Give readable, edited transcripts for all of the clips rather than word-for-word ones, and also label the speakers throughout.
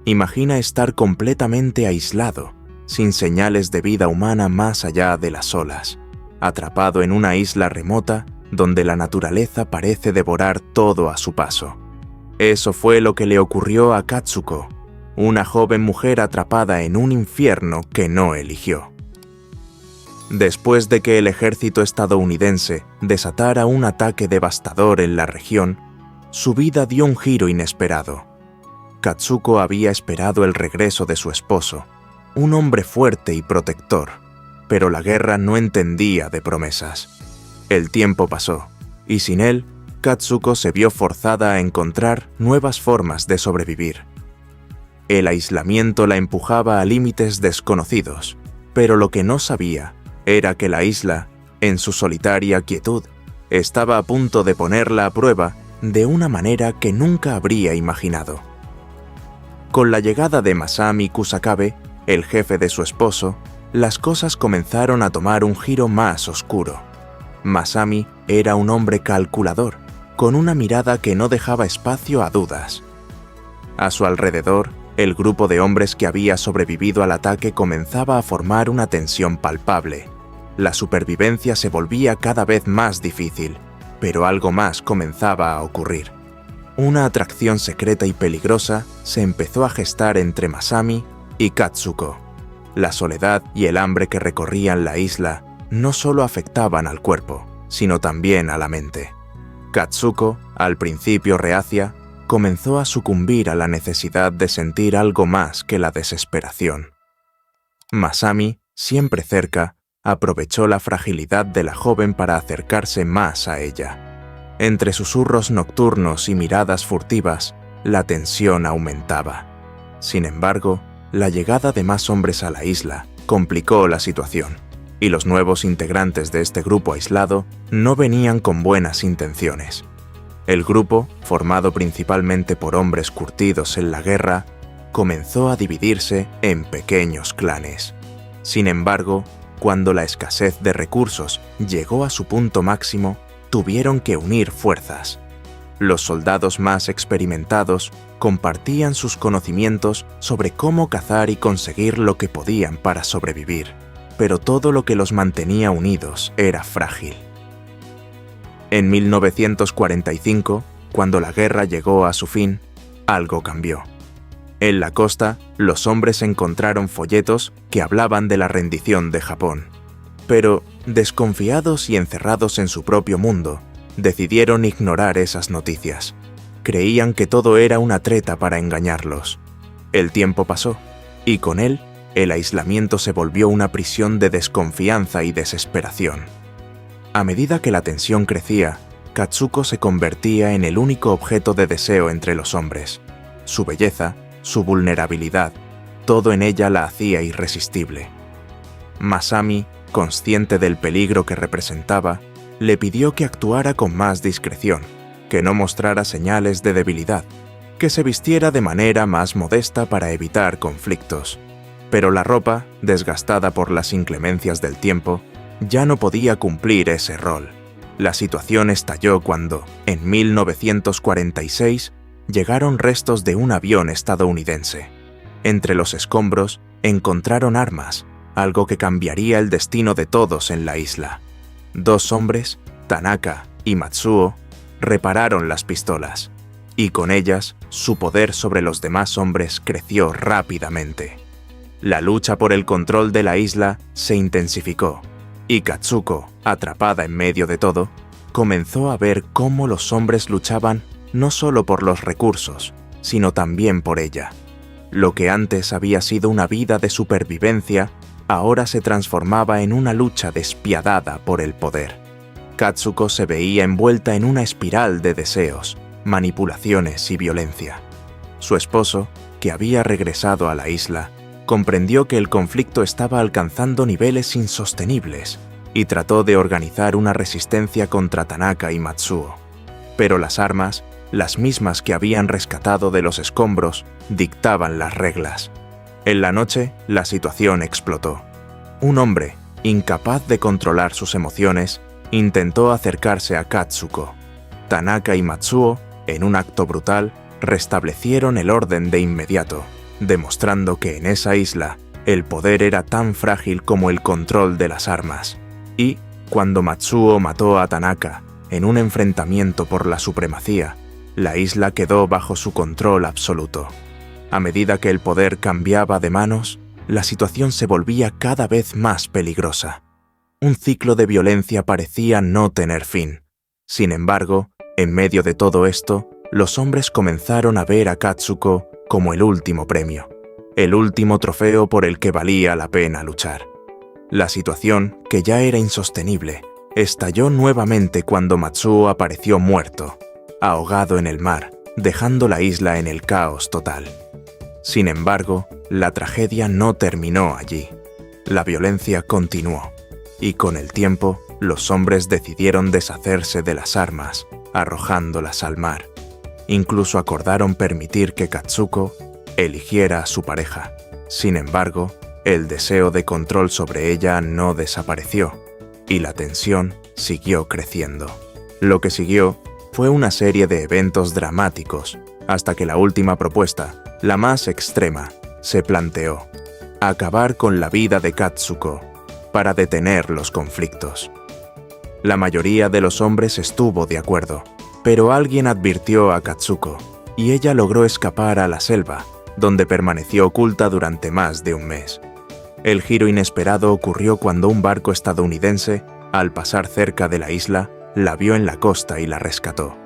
Speaker 1: Imagina estar completamente aislado, sin señales de vida humana más allá de las olas, atrapado en una isla remota donde la naturaleza parece devorar todo a su paso. Eso fue lo que le ocurrió a Katsuko, una joven mujer atrapada en un infierno que no eligió. Después de que el ejército estadounidense desatara un ataque devastador en la región, su vida dio un giro inesperado. Katsuko había esperado el regreso de su esposo, un hombre fuerte y protector, pero la guerra no entendía de promesas. El tiempo pasó, y sin él, Katsuko se vio forzada a encontrar nuevas formas de sobrevivir. El aislamiento la empujaba a límites desconocidos, pero lo que no sabía era que la isla, en su solitaria quietud, estaba a punto de ponerla a prueba de una manera que nunca habría imaginado. Con la llegada de Masami Kusakabe, el jefe de su esposo, las cosas comenzaron a tomar un giro más oscuro. Masami era un hombre calculador, con una mirada que no dejaba espacio a dudas. A su alrededor, el grupo de hombres que había sobrevivido al ataque comenzaba a formar una tensión palpable. La supervivencia se volvía cada vez más difícil, pero algo más comenzaba a ocurrir. Una atracción secreta y peligrosa se empezó a gestar entre Masami y Katsuko. La soledad y el hambre que recorrían la isla no solo afectaban al cuerpo, sino también a la mente. Katsuko, al principio reacia, comenzó a sucumbir a la necesidad de sentir algo más que la desesperación. Masami, siempre cerca, aprovechó la fragilidad de la joven para acercarse más a ella. Entre susurros nocturnos y miradas furtivas, la tensión aumentaba. Sin embargo, la llegada de más hombres a la isla complicó la situación, y los nuevos integrantes de este grupo aislado no venían con buenas intenciones. El grupo, formado principalmente por hombres curtidos en la guerra, comenzó a dividirse en pequeños clanes. Sin embargo, cuando la escasez de recursos llegó a su punto máximo, tuvieron que unir fuerzas. Los soldados más experimentados compartían sus conocimientos sobre cómo cazar y conseguir lo que podían para sobrevivir, pero todo lo que los mantenía unidos era frágil. En 1945, cuando la guerra llegó a su fin, algo cambió. En la costa, los hombres encontraron folletos que hablaban de la rendición de Japón. Pero, desconfiados y encerrados en su propio mundo, decidieron ignorar esas noticias. Creían que todo era una treta para engañarlos. El tiempo pasó, y con él, el aislamiento se volvió una prisión de desconfianza y desesperación. A medida que la tensión crecía, Katsuko se convertía en el único objeto de deseo entre los hombres. Su belleza, su vulnerabilidad, todo en ella la hacía irresistible. Masami, consciente del peligro que representaba, le pidió que actuara con más discreción, que no mostrara señales de debilidad, que se vistiera de manera más modesta para evitar conflictos. Pero la ropa, desgastada por las inclemencias del tiempo, ya no podía cumplir ese rol. La situación estalló cuando, en 1946, llegaron restos de un avión estadounidense. Entre los escombros encontraron armas, algo que cambiaría el destino de todos en la isla. Dos hombres, Tanaka y Matsuo, repararon las pistolas, y con ellas su poder sobre los demás hombres creció rápidamente. La lucha por el control de la isla se intensificó, y Katsuko, atrapada en medio de todo, comenzó a ver cómo los hombres luchaban no solo por los recursos, sino también por ella. Lo que antes había sido una vida de supervivencia, ahora se transformaba en una lucha despiadada por el poder. Katsuko se veía envuelta en una espiral de deseos, manipulaciones y violencia. Su esposo, que había regresado a la isla, comprendió que el conflicto estaba alcanzando niveles insostenibles y trató de organizar una resistencia contra Tanaka y Matsuo. Pero las armas, las mismas que habían rescatado de los escombros, dictaban las reglas. En la noche, la situación explotó. Un hombre, incapaz de controlar sus emociones, intentó acercarse a Katsuko. Tanaka y Matsuo, en un acto brutal, restablecieron el orden de inmediato. demostrando que en esa isla el poder era tan frágil como el control de las armas. Y, cuando Matsuo mató a Tanaka en un enfrentamiento por la supremacía, la isla quedó bajo su control absoluto. A medida que el poder cambiaba de manos, la situación se volvía cada vez más peligrosa. Un ciclo de violencia parecía no tener fin. Sin embargo, en medio de todo esto, los hombres comenzaron a ver a Katsuko como el último premio, el último trofeo por el que valía la pena luchar. La situación, que ya era insostenible, estalló nuevamente cuando Matsuo apareció muerto, ahogado en el mar, dejando la isla en el caos total. Sin embargo, la tragedia no terminó allí. La violencia continuó, y con el tiempo, los hombres decidieron deshacerse de las armas, arrojándolas al mar. Incluso acordaron permitir que Katsuko eligiera a su pareja. Sin embargo, el deseo de control sobre ella no desapareció, y la tensión siguió creciendo. Lo que siguió fue una serie de eventos dramáticos, hasta que la última propuesta, la más extrema, se planteó: acabar con la vida de Katsuko para detener los conflictos. La mayoría de los hombres estuvo de acuerdo, pero alguien advirtió a Katsuko, y ella logró escapar a la selva, donde permaneció oculta durante más de un mes. El giro inesperado ocurrió cuando un barco estadounidense, al pasar cerca de la isla, la vio en la costa y la rescató.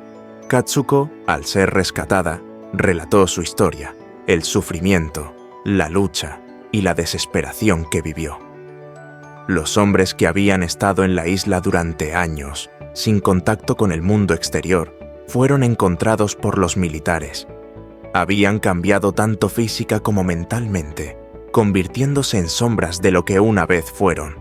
Speaker 1: Katsuko, al ser rescatada, relató su historia, el sufrimiento, la lucha y la desesperación que vivió. Los hombres que habían estado en la isla durante años, sin contacto con el mundo exterior, fueron encontrados por los militares. Habían cambiado tanto física como mentalmente, convirtiéndose en sombras de lo que una vez fueron.